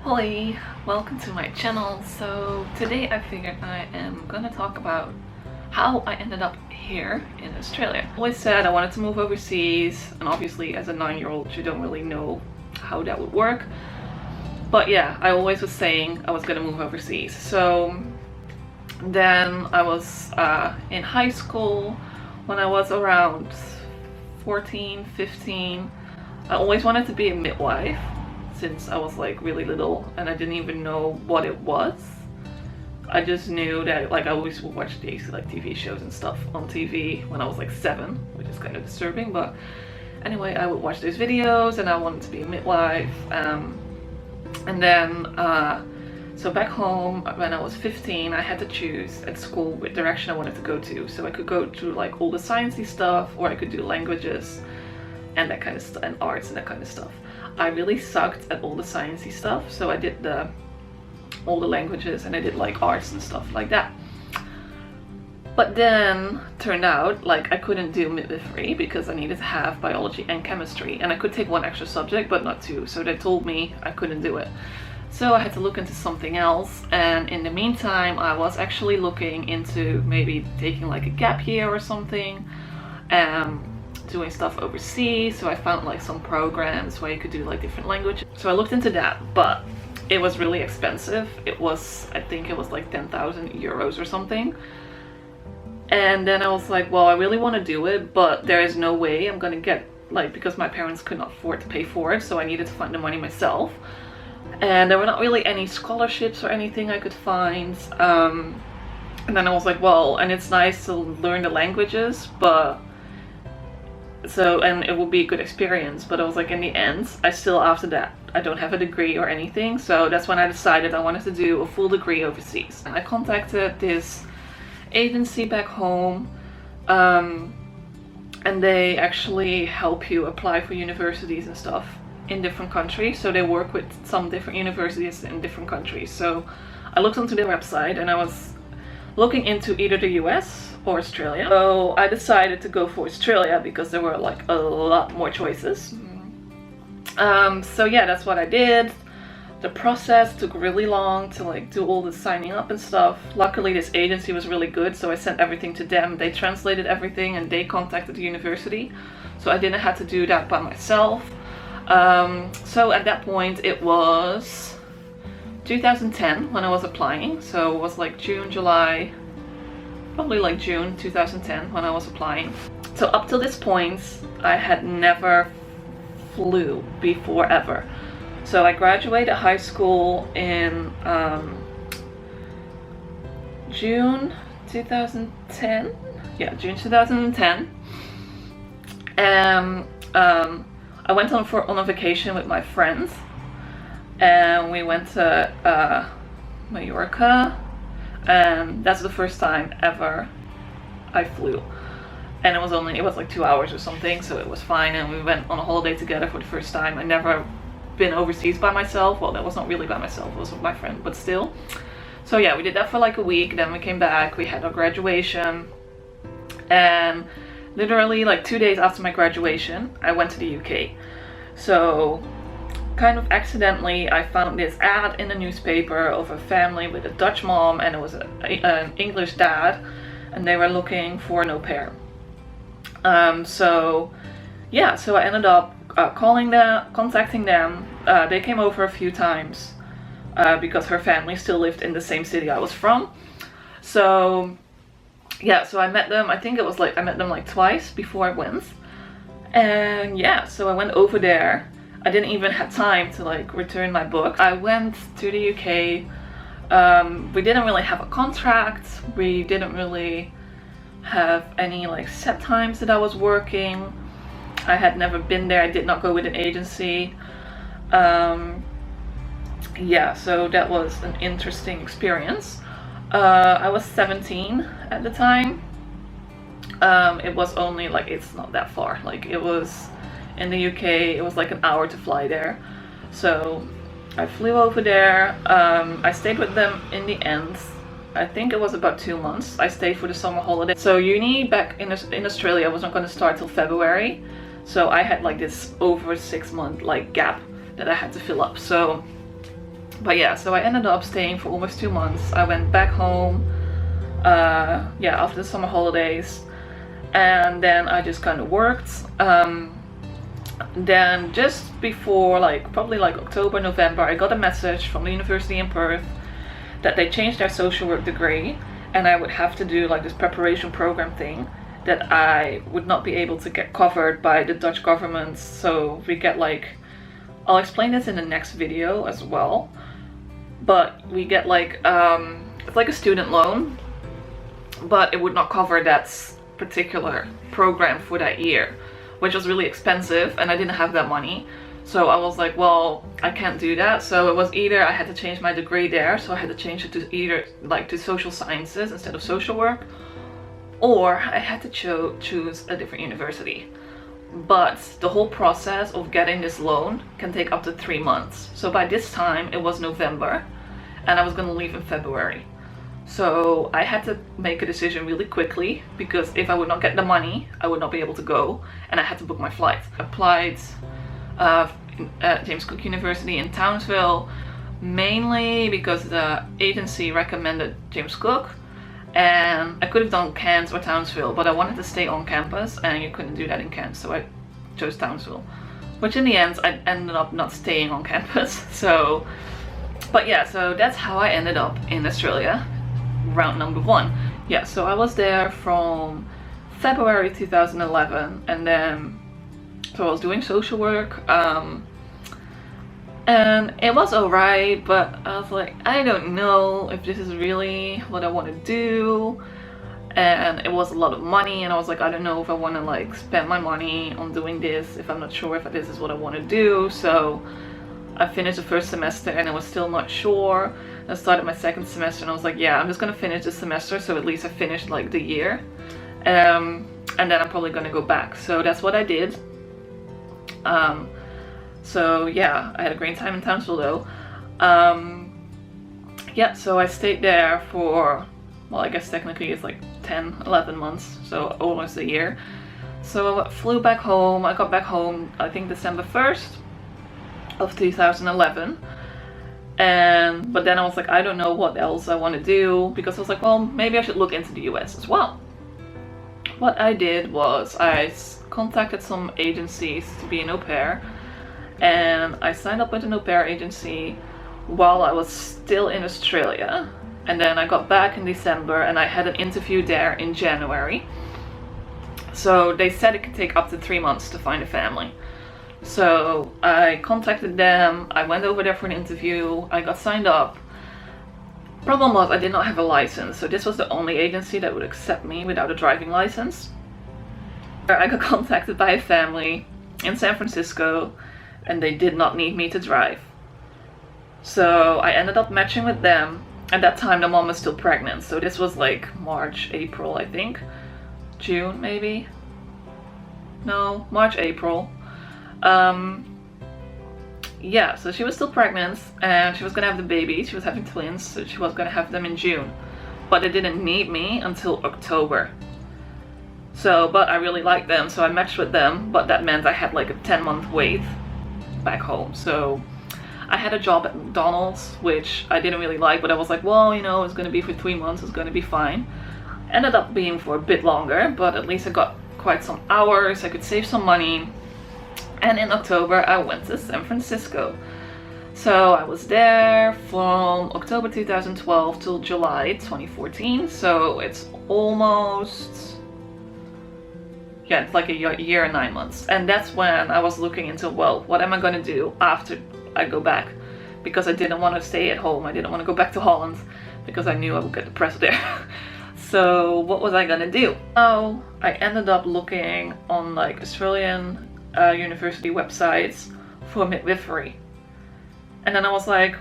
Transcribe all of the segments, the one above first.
Hi, welcome to my channel. So today I figured I am gonna talk about how I ended up here in Australia. I always said I wanted to move overseas, and obviously as a 9-year-old you don't really know how that would work. But yeah, I always was saying I was gonna move overseas. So then I was in high school when I was around 14, 15. I always wanted to be a midwife since I was like really little, and I didn't even know what it was. I just knew that like I always would watch these like TV shows and stuff on TV when I was like 7, which is kind of disturbing, but anyway, I would watch those videos and I wanted to be a midwife. And then so back home when I was 15, I had to choose at school what direction I wanted to go to. So I could go to like all the sciencey stuff, or I could do languages and that kind of stuff, and arts and that kind of stuff. I really sucked at all the sciencey stuff, so I did all the languages and I did like arts and stuff like that. But then turned out like I couldn't do midwifery because I needed to have biology and chemistry, and I could take one extra subject but not two, so they told me I couldn't do it. So I had to look into something else, and in the meantime I was actually looking into maybe taking like a gap year or something, doing stuff overseas. So I found like some programs where you could do like different languages. So I looked into that, but it was really expensive. It was, I think it was like 10,000 euros or something. And then I was like, well, I really want to do it, but there is no way I'm gonna get like, because my parents could not afford to pay for it, so I needed to find the money myself. And there were not really any scholarships or anything I could find. And then I was like, well, and it's nice to learn the languages, but and it would be a good experience, but I was like, in the end, I still, after that, I don't have a degree or anything. So that's when I decided I wanted to do a full degree overseas. And I contacted this agency back home, and they actually help you apply for universities and stuff in different countries. So they work with some different universities in different countries. So I looked onto their website and I was looking into either the US or Australia. So I decided to go for Australia because there were like a lot more choices. So yeah, that's what I did. The process took really long to like do all the signing up and stuff. Luckily this agency was really good, so I sent everything to them. They translated everything and they contacted the university, so I didn't have to do that by myself. So at that point it was 2010 when I was applying, so it was like June, July, probably like June 2010 when I was applying. So up till this point I had never flew before ever. So I graduated high school in June 2010. Yeah, June 2010. And I went on a vacation with my friends, and we went to Mallorca, and that's the first time ever I flew. And it was like 2 hours or something, so it was fine, and we went on a holiday together for the first time. I never been overseas by myself. Well, that was not really by myself, it was with my friend, but still. So yeah, we did that for like a week, then we came back, we had our graduation, and literally like 2 days after my graduation I went to the UK. So kind of accidentally I found this ad in the newspaper of a family with a Dutch mom and it was an English dad, and they were looking for an au pair. So yeah, so I ended up contacting them. They came over a few times because her family still lived in the same city I was from. So yeah, so I met them. I think it was like I met them like twice before I went. And yeah, so I went over there. I didn't even have time to like return my book. I went to the UK. We didn't really have a contract. We didn't really have any like set times that I was working. I had never been there. I did not go with an agency. Yeah, so that was an interesting experience. I was 17 at the time. It was only like, it's not that far. Like it was in the UK, it was like an hour to fly there. So I flew over there. I stayed with them in the end. I think it was about 2 months. I stayed for the summer holiday. So uni back in Australia was not going to start till February. So I had like this over 6 month like gap that I had to fill up. So But yeah, so I ended up staying for almost 2 months. I went back home, yeah, after the summer holidays, and then I just kind of worked. Then just before, like probably like October, November, I got a message from the university in Perth that they changed their social work degree, and I would have to do like this preparation program thing that I would not be able to get covered by the Dutch government. So we get like, I'll explain this in the next video as well, but we get like it's like a student loan, but it would not cover that particular program for that year, which was really expensive, and I didn't have that money. So I was like, well, I can't do that. So it was either I had to change my degree there, so I had to change it to either like to social sciences instead of social work, or I had to choose a different university. But the whole process of getting this loan can take up to 3 months. So by this time it was November, and I was gonna leave in February. So I had to make a decision really quickly, because if I would not get the money, I would not be able to go, and I had to book my flight. I applied at James Cook University in Townsville, mainly because the agency recommended James Cook, and I could have done Cairns or Townsville, but I wanted to stay on campus, and you couldn't do that in Cairns, so I chose Townsville, which in the end I ended up not staying on campus. So, but yeah, so that's how I ended up in Australia, round number 1. Yeah, so I was there from February 2011, and then so I was doing social work, and it was alright, but I was like, I don't know if this is really what I want to do, and it was a lot of money, and I was like, I don't know if I want to like spend my money on doing this if I'm not sure if this is what I want to do. So I finished the first semester and I was still not sure. I started my second semester and I was like, yeah, I'm just gonna finish this semester, so at least I finished like the year, and then I'm probably gonna go back. So that's what I did. So yeah, I had a great time in Townsville though. Yeah, so I stayed there for, well, I guess technically it's like 10-11 months, so almost a year. So I flew back home. I got back home I think December 1st of 2011, but then I was like, I don't know what else I want to do, because I was like, well, maybe I should look into the US as well. What I did was I contacted some agencies to be an au pair, and I signed up with an au pair agency while I was still in Australia, and then I got back in December and I had an interview there in January. So they said it could take up to 3 months to find a family. So I contacted them, I went over there for an interview, I got signed up. Problem was I did not have a license, so this was the only agency that would accept me without a driving license. I got contacted by a family in San Francisco, and they did not need me to drive. So I ended up matching with them. At that time the mom was still pregnant, so this was like March, April, I think. June maybe? No, March, April. Yeah, so she was still pregnant and she was gonna have the baby. She was having twins, so she was gonna have them in June, but they didn't need me until October. So, but I really liked them, so I matched with them, but that meant I had like a 10-month wait back home. So I had a job at McDonald's, which I didn't really like, but I was like, well, you know, it's gonna be for 3 months, it's gonna be fine. Ended up being for a bit longer, but at least I got quite some hours, I could save some money. And in October I went to San Francisco. So I was there from October 2012 till July 2014. So it's almost, yeah, it's like a year and 9 months. And that's when I was looking into, well, what am I gonna do after I go back? Because I didn't want to stay at home. I didn't want to go back to Holland because I knew I would get depressed there. So what was I gonna do? Oh, I ended up looking on like Australian university websites for midwifery, and then I was like,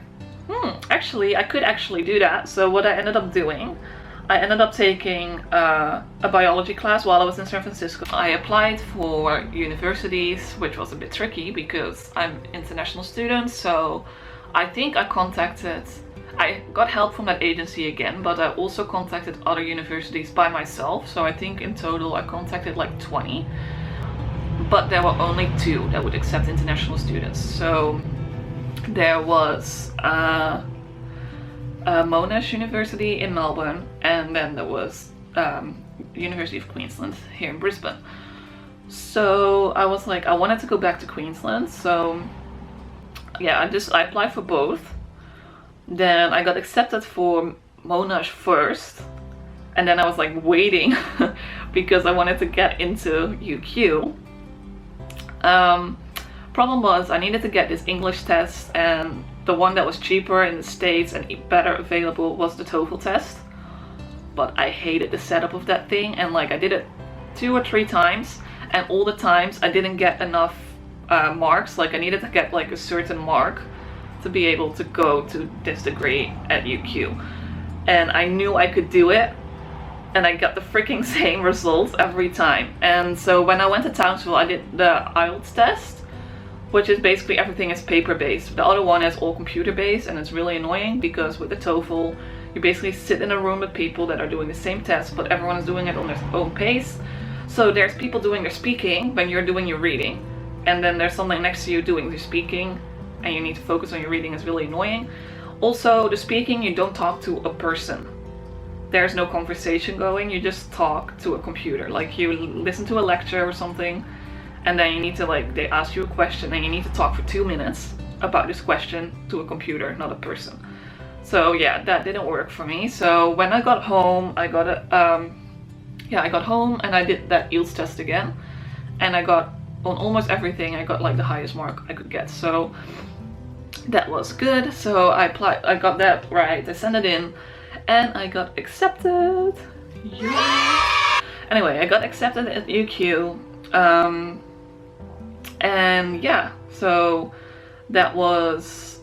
actually I could actually do that. So what I ended up doing, I ended up taking a biology class while I was in San Francisco. I applied for universities, which was a bit tricky because I'm international student. So I think I got help from that agency again, but I also contacted other universities by myself. So I think in total I contacted like 20. But there were only 2 that would accept international students. So there was Monash University in Melbourne, and then there was University of Queensland here in Brisbane. So I was like, I wanted to go back to Queensland, so yeah, I applied for both. Then I got accepted for Monash first, and then I was like waiting because I wanted to get into UQ. Problem was I needed to get this English test, and the one that was cheaper in the States and better available was the TOEFL test. But I hated the setup of that thing, and like I did it 2 or 3 times, and all the times I didn't get enough marks. Like I needed to get like a certain mark to be able to go to this degree at UQ. And I knew I could do it, and I got the freaking same results every time. And so when I went to Townsville, I did the IELTS test, which is basically everything is paper based. The other one is all computer based, and it's really annoying because with the TOEFL you basically sit in a room with people that are doing the same test, but everyone is doing it on their own pace. So there's people doing their speaking when you're doing your reading, and then there's someone next to you doing the speaking, and you need to focus on your reading. Is really annoying. Also, the speaking, you don't talk to a person. There's no conversation going, you just talk to a computer. Like you listen to a lecture or something, and then you need to like, they ask you a question and you need to talk for 2 minutes about this question to a computer, not a person. So yeah, that didn't work for me. So when I got home, I got home and I did that IELTS test again, and I got on almost everything, I got like the highest mark I could get. So that was good. So I applied, I got that right, I sent it in, and I got accepted. Yeah. Anyway, I got accepted at UQ. And yeah, so that was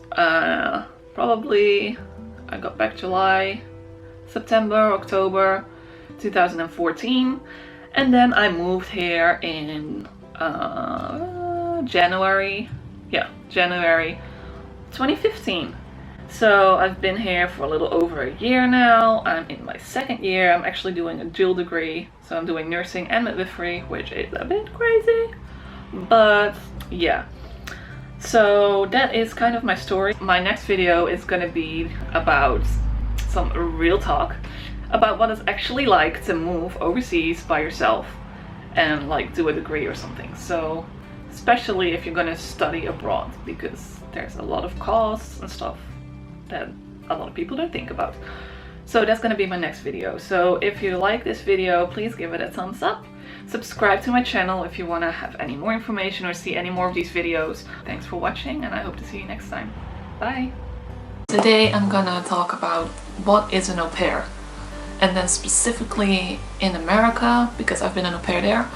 probably, I got back July, September, October 2014, and then I moved here in January 2015. So I've been here for a little over a year now. I'm in my 2nd year. I'm actually doing a dual degree, so I'm doing nursing and midwifery, which is a bit crazy, but yeah. So that is kind of my story. My next video is gonna be about some real talk about what it's actually like to move overseas by yourself and like do a degree or something. So especially if you're gonna study abroad, because there's a lot of costs and stuff that a lot of people don't think about. So that's gonna be my next video. So if you like this video, please give it a thumbs up. Subscribe to my channel if you want to have any more information or see any more of these videos. Thanks for watching, and I hope to see you next time. Bye! Today I'm gonna talk about what is an au pair, and then specifically in America, because I've been an au pair there.